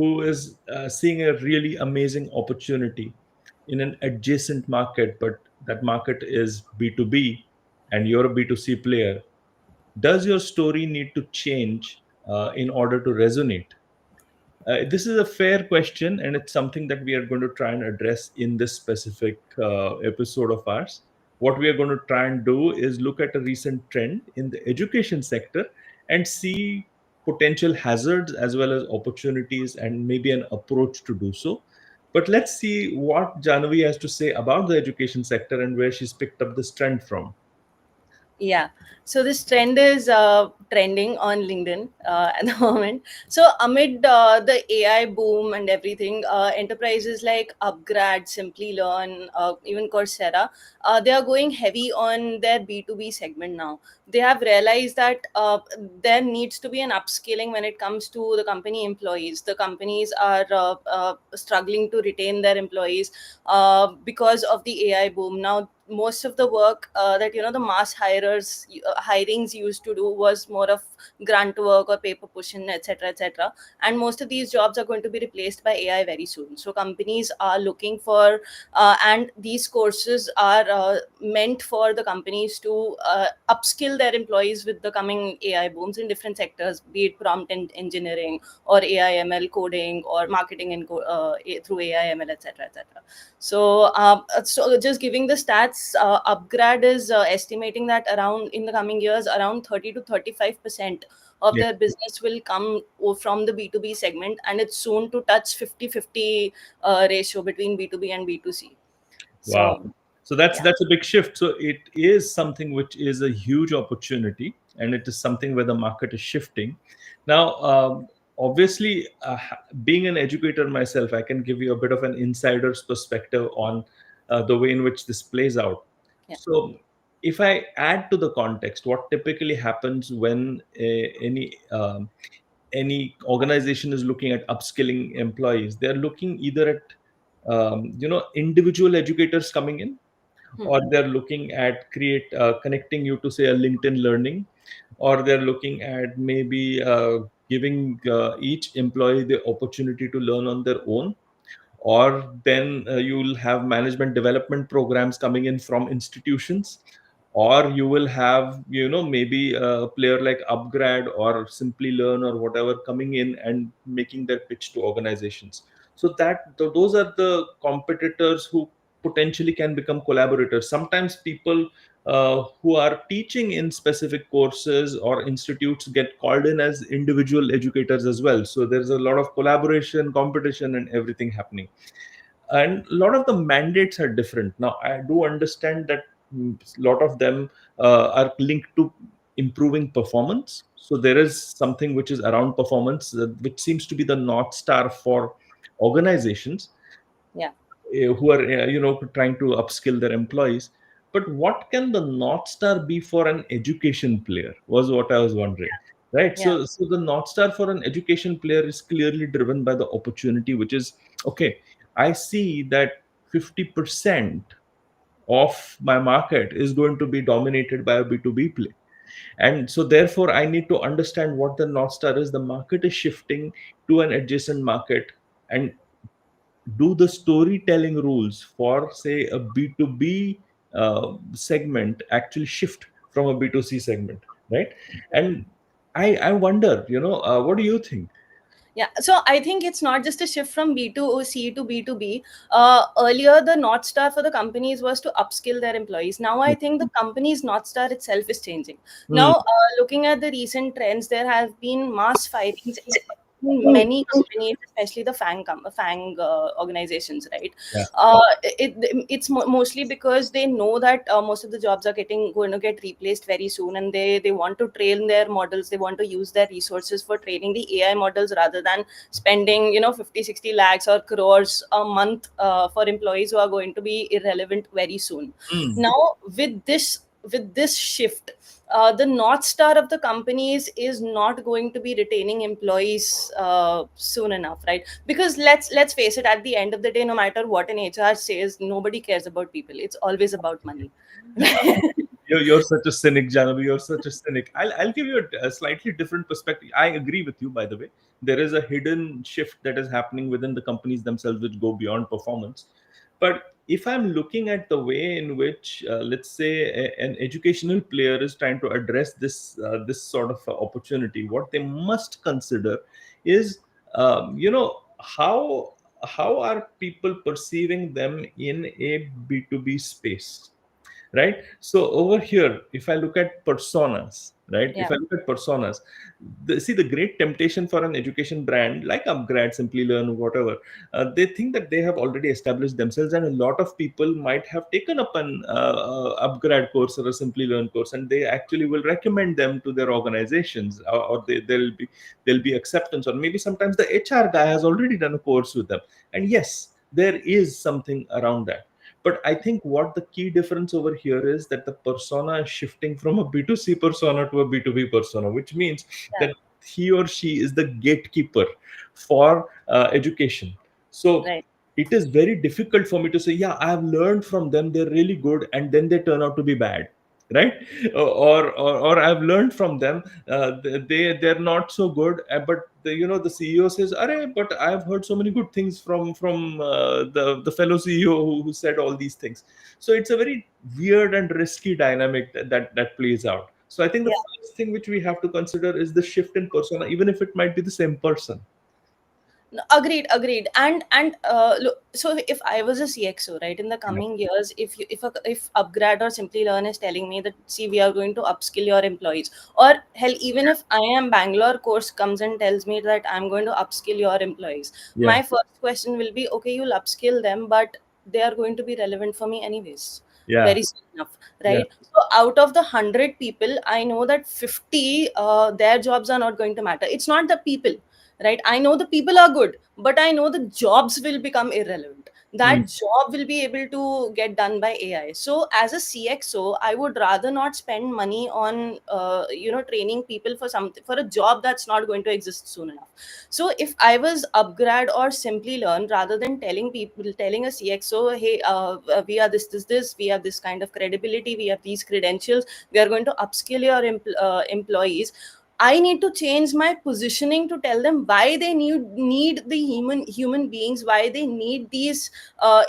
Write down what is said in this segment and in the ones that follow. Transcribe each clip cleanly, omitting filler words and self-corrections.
who is seeing a really amazing opportunity in an adjacent market, but that market is B2B and you're a B2C player, does your story need to change in order to resonate? This is a fair question, and it's something that we are going to try and address in this specific episode of ours. What we are going to try and do is look at a recent trend in the education sector and see potential hazards as well as opportunities and maybe an approach to do so. But let's see what Janavi has to say about the education sector and where she's picked up this trend from. Yeah. So this trend is trending on LinkedIn at the moment. So amid the AI boom and everything, enterprises like Upgrad, Simply Learn, even Coursera, they are going heavy on their B2B segment now. They have realized that there needs to be an upskilling when it comes to the company employees. The companies are struggling to retain their employees because of the AI boom. Now, most of the work that the mass hirings used to do was more of grunt work or paper pushing, etc., etc., and most of these jobs are going to be replaced by AI very soon. So companies are looking for and these courses are meant for the companies to upskill their employees with the coming AI booms in different sectors, be it prompt engineering or AI ML coding or marketing and through AI ML, etc., etc. So just giving the stats, Upgrad is estimating that around in the coming years, around 30 to 35% of Yeah. their business will come from the B2B segment, and it's soon to touch 50-50 ratio between B2B and B2C. Wow. So, So that's yeah. that's a big shift. So it is something which is a huge opportunity, and it is something where the market is shifting. Now, obviously, being an educator myself, I can give you a bit of an insider's perspective on the way in which this plays out. Yeah. So, if I add to the context, what typically happens when any organization is looking at upskilling employees, they're looking either at individual educators coming in, Hmm. or they're looking at create connecting you to say a LinkedIn learning, or they're looking at maybe giving each employee the opportunity to learn on their own, or then you'll have management development programs coming in from institutions, or you will have maybe a player like Upgrad or Simply Learn or whatever coming in and making their pitch to organizations. So those are the competitors who potentially can become collaborators. Sometimes people who are teaching in specific courses or institutes get called in as individual educators as well. So there's a lot of collaboration, competition, and everything happening. And a lot of the mandates are different. Now, I do understand that a lot of them are linked to improving performance. So there is something which is around performance, which seems to be the North Star for organizations Yeah. who are trying to upskill their employees. But what can the North Star be for an education player was what I was wondering. Right. Yeah. So the North Star for an education player is clearly driven by the opportunity, which is okay. I see that 50% of my market is going to be dominated by a B2B play. And so therefore I need to understand what the North Star is. The market is shifting to an adjacent market, and do the storytelling rules for say a B2B segment actually shift from a B2C segment, right? And I wonder, what do you think? Yeah, so I think it's not just a shift from B2C to B2B. Earlier, the North Star for the companies was to upskill their employees. Now, I think the company's North Star itself is changing. Hmm. Now, looking at the recent trends, there have been mass firings in many companies, especially the FANG organizations, right? Yeah. It's mostly because they know that most of the jobs are going to get replaced very soon, and they want to train their models. They want to use their resources for training the AI models rather than spending 50-60 lakhs or crores a month for employees who are going to be irrelevant very soon. Hmm. Now, with this shift, the North Star of the companies is not going to be retaining employees soon enough, right? Because let's face it, at the end of the day, no matter what an HR says, nobody cares about people. It's always about money. You're such a cynic, Janavi. You're such a cynic. I'll give you a slightly different perspective. I agree with you, by the way. There is a hidden shift that is happening within the companies themselves, which go beyond performance. But if I'm looking at the way in which, let's say, an educational player is trying to address this sort of opportunity, what they must consider is, how are people perceiving them in a B2B space, right? So over here, if I look at personas, right, Yeah, if I look at personas, see, the great temptation for an education brand like Upgrad, Simply Learn, whatever, they think that they have already established themselves, and a lot of people might have taken up an Upgrad course or a Simply Learn course, and they actually will recommend them to their organizations, or there'll be acceptance, or maybe sometimes the HR guy has already done a course with them. And yes, there is something around that. But I think what the key difference over here is that the persona is shifting from a B2C persona to a B2B persona, which means yeah, that he or she is the gatekeeper for education. So right. it is very difficult for me to say, yeah, I have learned from them, they're really good, and then they turn out to be bad, right? Or I've learned from them, they're not so good, but the CEO says, "Arey, but I've heard so many good things from the fellow CEO who said all these things." So it's a very weird and risky dynamic that plays out. So I think the Yeah. first thing which we have to consider is the shift in persona, even if it might be the same person. No, agreed. And look, so if I was a CXO, right, in the Yeah. coming years, if Upgrad or Simply Learn is telling me that, see, we are going to upskill your employees, or hell, even if I am Bangalore course comes and tells me that I'm going to upskill your employees, Yeah. my first question will be, okay, you'll upskill them, but they are going to be relevant for me anyways. Yeah. Very soon enough, Yeah. right? So out of the 100 people, I know that 50, their jobs are not going to matter. It's not the people, right? I know the people are good, but I know the jobs will become irrelevant. Mm. That job will be able to get done by AI. So as a CXO, I would rather not spend money on training people for something, for a job that's not going to exist soon enough. So if I was Upgrad or Simply Learn, rather than telling a CXO, hey, we are this, we have this kind of credibility, we have these credentials, we are going to upskill your employees, I need to change my positioning to tell them why they need the human beings, why they need these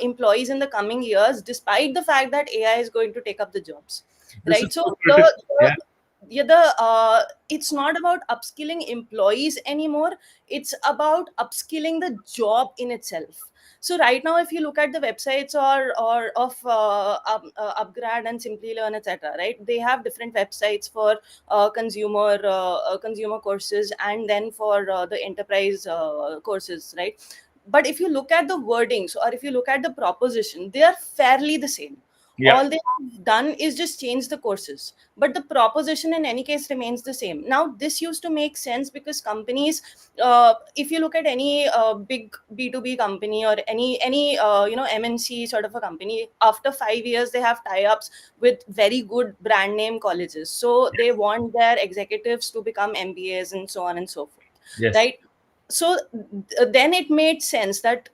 employees in the coming years, despite the fact that AI is going to take up the jobs, This is right? So so critical. Yeah. it's not about upskilling employees anymore. It's about upskilling the job in itself. So right now, if you look at the websites or of Upgrad and Simply Learn, etc., right, they have different websites for consumer courses, and then for the enterprise courses, right? But if you look at the wordings, or if you look at the proposition, they are fairly the same. Yeah. All they have done is just change the courses, but the proposition in any case remains the same. Now this used to make sense because companies, if you look at any big B2B company, or any MNC sort of a company, after 5 years they have tie-ups with very good brand name colleges, so they want their executives to become MBAs and so on and so forth, Yes. right? So then it made sense that,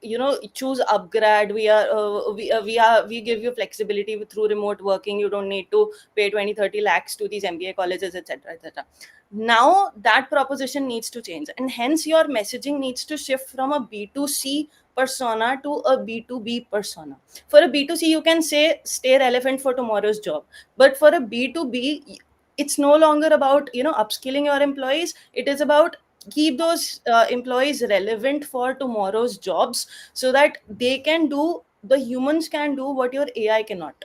choose Upgrad. We give you flexibility through remote working. You don't need to pay 20-30 lakhs to these MBA colleges, etc., etc. Now that proposition needs to change, and hence your messaging needs to shift from a B2C persona to a B2B persona. For a B2C, you can say stay relevant for tomorrow's job, but for a B2B, it's no longer about upskilling your employees. It is about keep those employees relevant for tomorrow's jobs, so that the humans can do what your AI cannot.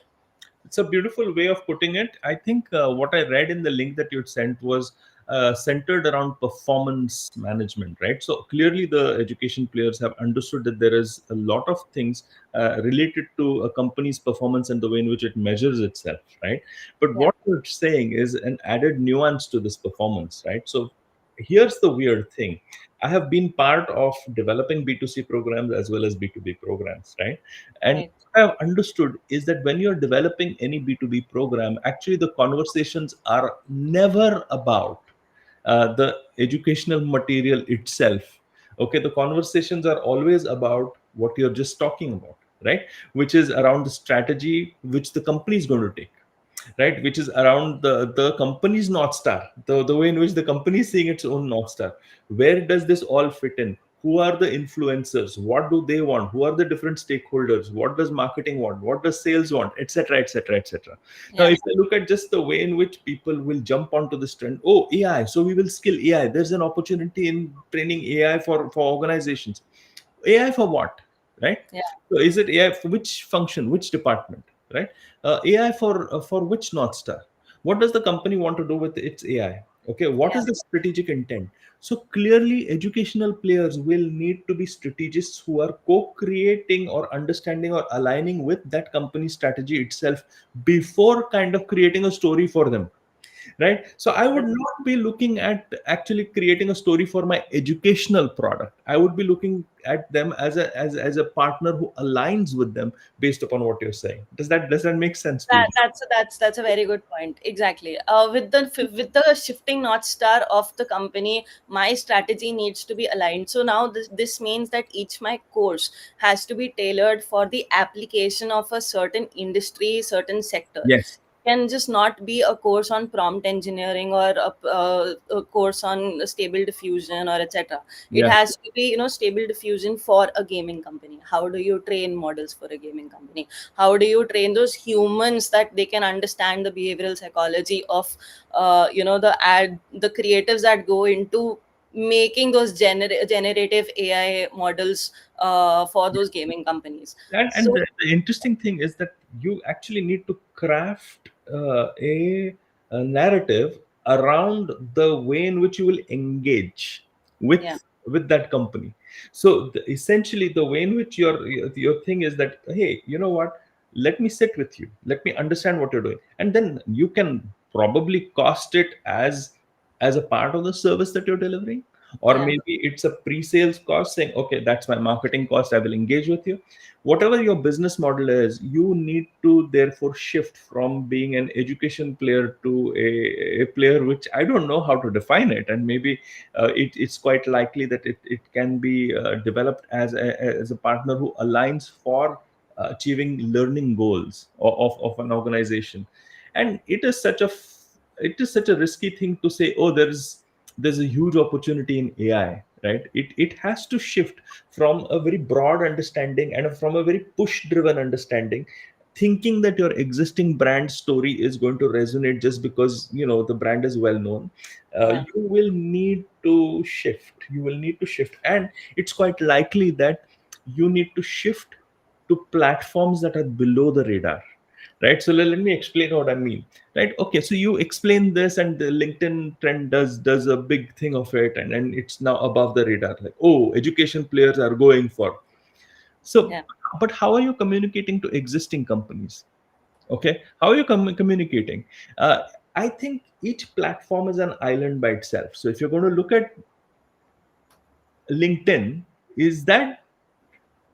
It's a beautiful way of putting it. I think what I read in the link that you'd sent was centered around performance management, right? So clearly, the education players have understood that there is a lot of things related to a company's performance and the way in which it measures itself, right? But Yeah, what you're saying is an added nuance to this performance, right? So here's the weird thing. I have been part of developing B2C programs as well as B2B programs, right? And Right. what I've understood is that when you're developing any B2B program, actually the conversations are never about the educational material itself. Okay, the conversations are always about what you're just talking about, right? Which is around the strategy which the company is going to take, right? Which is around the company's North Star, the way in which the company is seeing its own North Star. Where does this all fit in? Who are the influencers? What do they want? Who are the different stakeholders? What does marketing want? What does sales want? Etc, etc, etc. Now, Yeah. if I look at just the way in which people will jump onto this trend, oh, AI, so we will skill AI. There's an opportunity in training AI for organizations. AI for what, right? Yeah. So is it AI for which function, which department, right? AI for which North Star? What does the company want to do with its AI? Okay, what Yeah. is the strategic intent? So clearly, educational players will need to be strategists who are co-creating or understanding or aligning with that company's strategy itself before kind of creating a story for them, right? So I would not be looking at actually creating a story for my educational product. I would be looking at them as a partner who aligns with them based upon what you're saying. Does that make sense to you? That's a very good point. Exactly. With the shifting north star of the company, my strategy needs to be aligned. So now this means that each my course has to be tailored for the application of a certain industry, certain sector. Yes. Can just not be a course on prompt engineering or a course on stable diffusion or etc. It Yeah. has to be, stable diffusion for a gaming company. How do you train models for a gaming company? How do you train those humans that they can understand the behavioral psychology of the creatives that go into making those generative AI models for those gaming companies. And So the interesting thing is that you actually need to craft a narrative around the way in which you will engage yeah. with that company. So essentially, the way in which your thing is that, hey, you know what? Let me sit with you. Let me understand what you're doing, and then you can probably cost it as a part of the service that you're delivering, or Yeah. maybe it's a pre-sales cost saying, okay, that's my marketing cost. I will engage with you. Whatever your business model is, you need to therefore shift from being an education player to a player which I don't know how to define it, and maybe it's quite likely that it can be developed as a partner who aligns for achieving learning goals of an organization. And it is such a risky thing to say, oh, there's a huge opportunity in AI, right? It has to shift from a very broad understanding and from a very push driven understanding, thinking that your existing brand story is going to resonate just because the brand is well known. Yeah. You will need to shift, and it's quite likely that you need to shift to platforms that are below the radar, right? So let me explain what I mean, right? Okay, so you explain this, and the LinkedIn trend does a big thing of it, and it's now above the radar, like, oh, education players are going for. So Yeah. but how are you communicating to existing companies? Okay, how are you communicating? I think each platform is an island by itself. So if you're going to look at LinkedIn, is that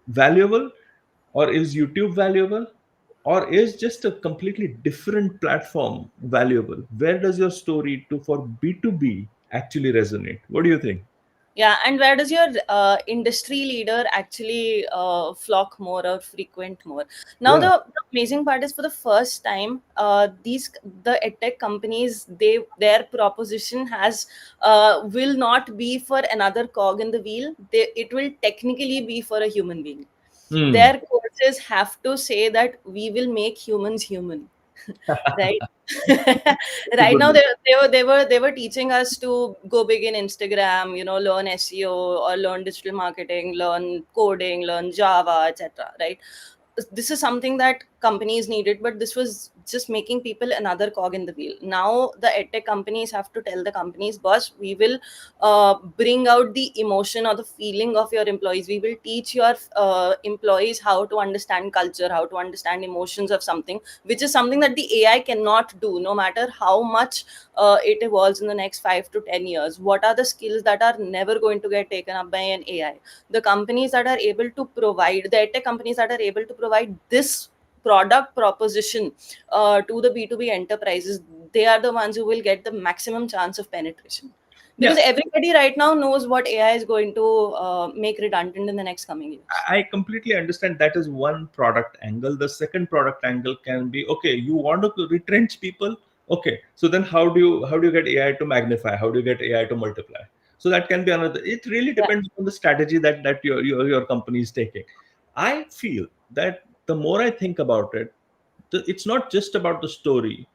valuable, or is YouTube valuable, or is just a completely different platform valuable? Where does your story to for B2B actually resonate? What do you think? Yeah, and where does your industry leader actually flock more or frequent more? Now, Yeah. the amazing part is, for the first time, the edtech companies, their proposition has will not be for another cog in the wheel. It will technically be for a human being. Hmm. Their courses have to say that we will make humans human, right? That's a Right good now, one. they were teaching us to go big in Instagram, learn SEO or learn digital marketing, learn coding, learn Java, etc. Right? This is something that companies need it, but this was just making people another cog in the wheel. Now the edtech companies have to tell the companies, boss, we will bring out the emotion or the feeling of your employees. We will teach your employees how to understand culture, how to understand emotions of something, which is something that the AI cannot do, no matter how much it evolves in the next 5 to 10 years. What are the skills that are never going to get taken up by an AI? The companies that are able to provide, the tech companies that are able to provide this product proposition to the B2B enterprises, they are the ones who will get the maximum chance of penetration. Yeah, Because everybody right now knows what AI is going to make redundant in the next coming years. I completely understand that is one product angle. The second product angle can be, okay, you want to retrench people. Okay, so then how do you get AI to magnify? How do you get AI to multiply? So that can be another. It really Yeah, depends on the strategy that your company is taking. I feel that the more I think about it, it's not just about the story,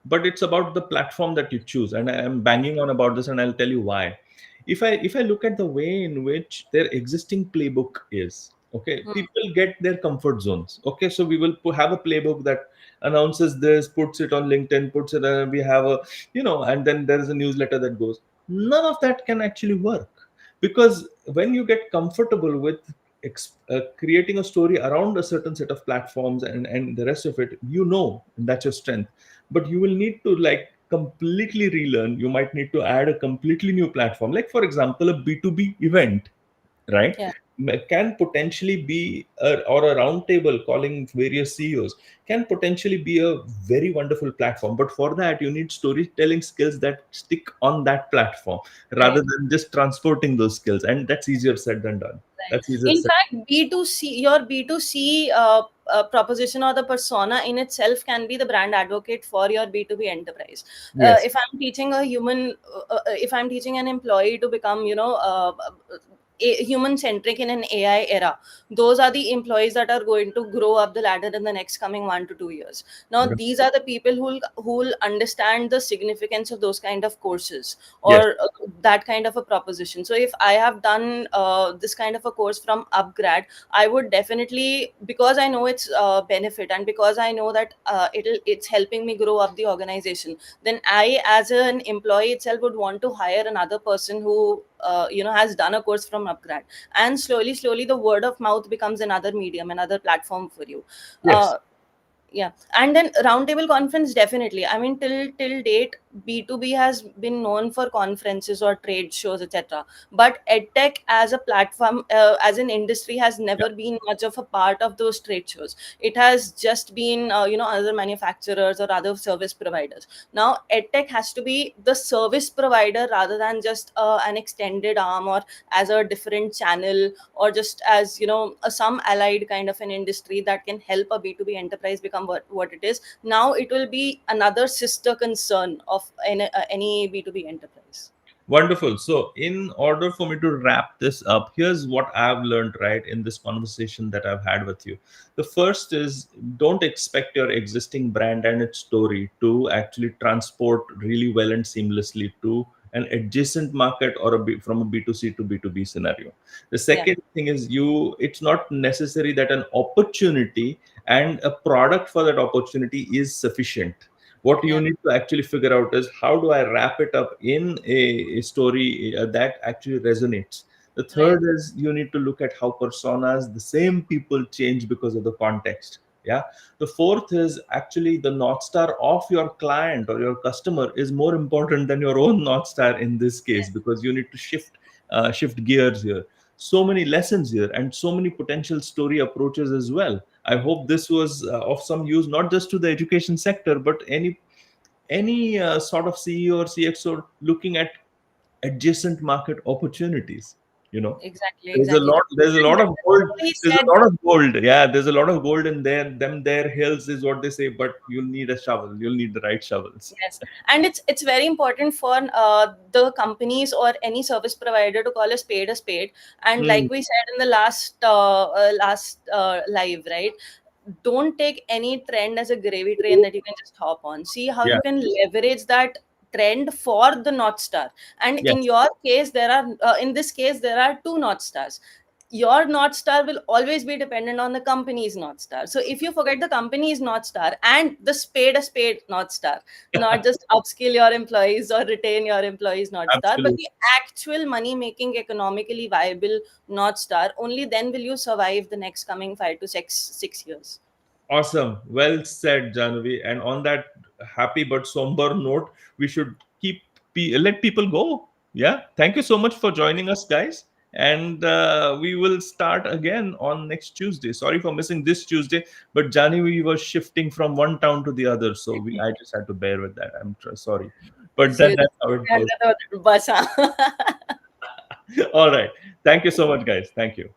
but it's about the platform that you choose. And I am banging on about this, and I'll tell you why. If I look at the way in which their existing playbook is, okay, hmm, people get their comfort zones. Okay, so we will have a playbook that announces this, puts it on LinkedIn, puts it, we have a, and then there is a newsletter that goes. None of that can actually work, because when you get comfortable with creating a story around a certain set of platforms and the rest of it, that's your strength. But you will need to like completely relearn. You might need to add a completely new platform, like for example a B2B event, right? yeah, Can potentially be or a roundtable calling various CEOs can potentially be a very wonderful platform. But for that, you need storytelling skills that stick on that platform rather right. than just transporting those skills. And that's easier said than done. Right. That's easier In said. fact, B2C, your B2C proposition or the persona in itself can be the brand advocate for your B2B enterprise. Yes. If I'm teaching a human, if I'm teaching an employee to become, human centric in an AI era, those are the employees that are going to grow up the ladder in the next coming 1 to 2 years. Now, these are the people who'll understand the significance of those kind of courses Yes. or that kind of a proposition. So if I have done this kind of a course from upgrad, I would definitely, because I know its benefit and because I know that it's helping me grow up the organization, then I as an employee itself would want to hire another person who has done a course from upgrad. And slowly the word of mouth becomes another medium, another platform for you. Yes. uh, yeah. And then roundtable conference, definitely, I mean, till date, B2B has been known for conferences or trade shows, etc. But edtech as a platform, as an industry, has Yeah. never been much of a part of those trade shows. It has just been other manufacturers or other service providers. Now edtech has to be the service provider rather than just an extended arm, or as a different channel, or just as some allied kind of an industry that can help a B2B enterprise become what it is. Now it will be another sister concern of any B2B enterprise. Wonderful. So, in order for me to wrap this up, here's what I've learned, right, in this conversation that I've had with you. The first is, don't expect your existing brand and its story to actually transport really well and seamlessly to an adjacent market or from a B2C to B2B scenario. The Yeah, second thing is, it's not necessary that an opportunity and a product for that opportunity is sufficient. What you yeah, need to actually figure out is, how do I wrap it up in a story that actually resonates. The right. third is, you need to look at how personas, the same people, change because of the context. Yeah. The fourth is, actually the North Star of your client or your customer is more important than your own North Star in this case, Yes, because you need to shift gears here. So many lessons here and so many potential story approaches as well. I hope this was of some use, not just to the education sector, but any sort of CEO or CXO looking at adjacent market opportunities. You know, exactly, there's a exactly. lot. There's a lot And of gold. that's what he There's said. a lot of gold. Yeah, there's a lot of gold in there. Them there hills is what they say, but you'll need a shovel. You'll need the right shovels. Yes, and it's very important for the companies or any service provider to call a spade a spade. And Hmm. like we said in the last live, right? Don't take any trend as a gravy train that you can just hop on. See how Yeah. you can leverage that trend for the North Star. And in Yes. your case, in this case, there are two North Stars. your North Star will always be dependent on the company's North Star. So if you forget the company's North Star and the spade a spade North Star, not just upskill your employees or retain your employees North Star, but Absolutely. the actual money making, economically viable North Star, only then will you survive the next coming 5 to 6 years. Awesome. Well said, Janavi. And on that happy but somber note, we should let people go. Yeah. Thank you so much for joining us, guys. And we will start again on next Tuesday. Sorry for missing this Tuesday, but Janavi was shifting from one town to the other, so I just had to bear with that. Sorry, but So that's how it goes. bus, huh? All right. Thank you so much, guys. Thank you.